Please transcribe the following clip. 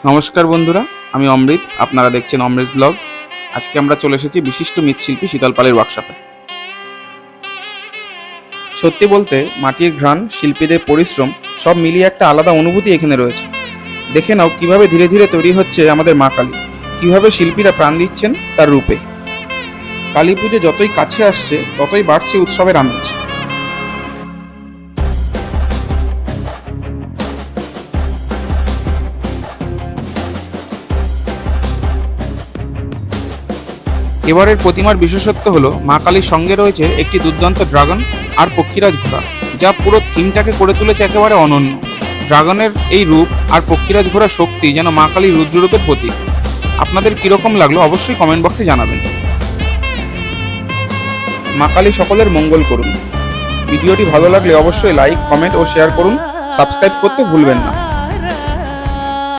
নমস্কার বন্ধুরা, আমি অমৃত। আপনারা দেখছেন অমৃত ব্লগ। আজকে আমরা চলে এসেছি বিশিষ্ট মৃৎশিল্পী শীতল পালের ওয়ার্কশপে। সত্যি বলতে মাটির ঘ্রাণ, শিল্পীদের পরিশ্রম সব মিলিয়ে একটা আলাদা অনুভূতি এখানে রয়েছে। দেখে নাও কিভাবে ধীরে ধীরে তৈরি হচ্ছে আমাদের মা কালী, কিভাবে শিল্পীরা প্রাণ দিচ্ছেন তার রূপে। কালী পুজো যতই কাছে আসছে ততই বাড়ছে উৎসবের আমেজ। এবারের প্রতিমার বিশেষত্ব হলো মা কালীর সঙ্গে রয়েছে একটি দুর্দান্ত ড্রাগন আর পক্ষীরাজ ঘোড়া, যা পুরো থিমটাকে করে তুলেছে একেবারে অনন্য। ড্রাগনের এই রূপ আর পক্ষীরাজ ঘোড়ার শক্তি যেন মা কালীর রুদ্ররূপের প্রতীক। আপনাদের কিরকম লাগলো অবশ্যই কমেন্ট বক্সে জানাবেন। মা কালী সকলের মঙ্গল করুন। ভিডিওটি ভালো লাগলে অবশ্যই লাইক, কমেন্ট ও শেয়ার করুন। সাবস্ক্রাইব করতে ভুলবেন না।